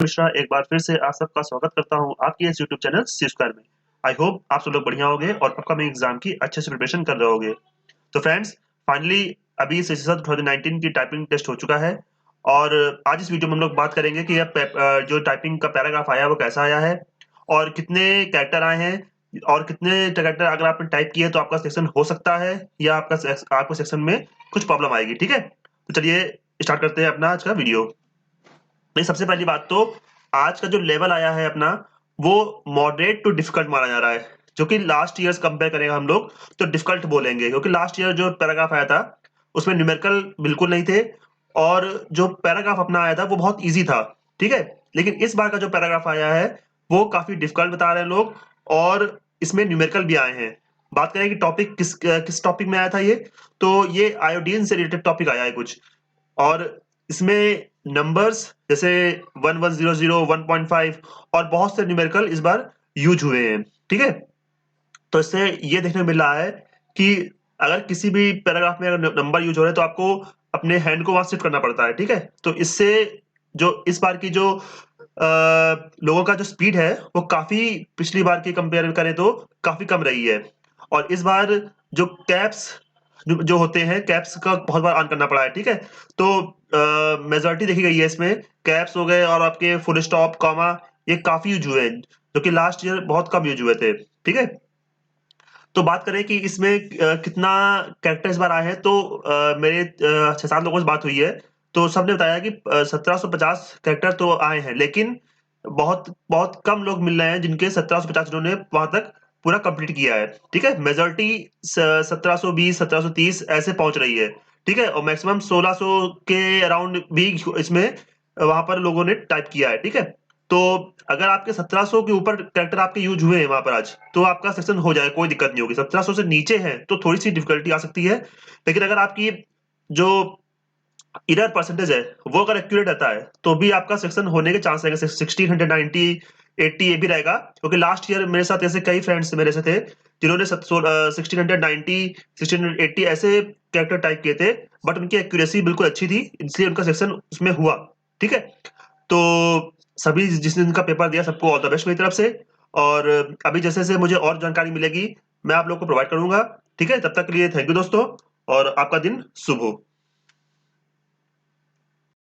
मिश्रा एक बार फिर से आप सबका स्वागत करता हूं आपके इस यूट्यूब चैनल सी स्क्वायर में। आई होप आप सब लोग बढ़िया होंगे और अपकमिंग एग्जाम की अच्छे से प्रिपरेशन कर रहे होंगे। तो फ्रेंड्स, फाइनली अभी सेशन 2019 की टाइपिंग टेस्ट हो चुका है और आज इस वीडियो में हम लोग बात करेंगे कि जो टाइपिंग का पैराग्राफ आया है वो कैसा आया है और कितने कैरेक्टर आए हैं और कितने कैरेक्टर अगर आपने टाइप किए तो आपका सेक्शन हो सकता है या आपको सेक्शन में कुछ प्रॉब्लम आएगी। ठीक है, तो चलिए स्टार्ट करते हैं अपना आज का वीडियो। सबसे पहली बात तो आज का जो लेवल आया है अपना वो मॉडरेट टू डिफिकल्ट माना जा रहा है, जो कि लास्ट ईयर कंपेयर करेंगे हम लोग तो डिफिकल्ट बोलेंगे, क्योंकि लास्ट ईयर जो पैराग्राफ आया था उसमें न्यूमेरिकल बिल्कुल नहीं थे और जो पैराग्राफ अपना आया था वो बहुत इजी था। ठीक है, लेकिन इस बार का जो पैराग्राफ आया है वो काफी डिफिकल्ट बता रहे हैं लोग और इसमें न्यूमेरिकल भी आए हैं। बात करें कि टॉपिक किस टॉपिक में आया था तो ये आयोडीन से रिलेटेड टॉपिक आया है कुछ, और इसमें नंबर्स जैसे 1100, 1.5 और बहुत से न्यूमेरिकल इस बार यूज हुए हैं। ठीक है, तो इससे ये देखने को मिल रहा है कि अगर किसी भी पैराग्राफ में अगर नंबर यूज हो रहे हैं तो आपको अपने हैंड को वहां शिफ्ट करना पड़ता है। ठीक है, तो इससे जो इस बार की जो लोगों का जो स्पीड है वो काफी पिछली बार की कंपेयर करें तो काफी कम रही है। और इस बार जो कैप्स जो होते हैं, कैप्स का बहुत बार ऑन करना पड़ा है। ठीक है, तो मेजॉरिटी देखी गई है इसमें, कैप्स हो गए और आपके फुल स्टॉप, कॉमा, ये काफी यूज हुए हैं, जो कि लास्ट ईयर बहुत कम यूज हुए थे। ठीक है, तो बात करें कि इसमें कितना कैरेक्टर इस बार आए हैं तो मेरे 6-7 लोगों से बात हुई है तो सबने बताया कि 1750 कैरेक्टर तो आए हैं, लेकिन बहुत बहुत कम लोग मिल रहे हैं जिनके 1750 जिन्होंने वहां तक पूरा कंप्लीट किया है। ठीक है, मेजोरिटी 1720, 1730 ऐसे पहुंच रही है। ठीक है, और मैक्सिमम 1600 के अराउंड भी इसमें वहां पर लोगों ने टाइप किया है। ठीक है, तो अगर आपके 1700 के ऊपर कैरेक्टर आपके यूज हुए हैं वहां पर आज, तो आपका सेक्शन हो जाएगा, कोई दिक्कत नहीं होगी। 1700 से नीचे है तो थोड़ी सी डिफिकल्टी आ सकती है, लेकिन अगर आपकी जो एरर परसेंटेज है वो अगर एक्यूरेट रहता है तो भी आपका सेक्शन होने के चांस रहेंगे। 1690, 80 ये भी रहेगा, क्योंकि लास्ट ईयर मेरे साथ ऐसे कई फ्रेंड्स मेरे से थे जिन्होंने 1690, 1680 ऐसे कैरेक्टर टाइप किए थे, बट उनकी एक्यूरेसी बिल्कुल अच्छी थी, इसलिए उनका सेक्शन उसमें हुआ। ठीक है, तो सभी जिसने इनका पेपर दिया सबको ऑल द बेस्ट मेरी तरफ से, और अभी जैसे जैसे मुझे और जानकारी मिलेगी मैं आप लोग को प्रोवाइड करूंगा। ठीक है, तब तक के लिए थैंक यू दोस्तों, और आपका दिन शुभ हो।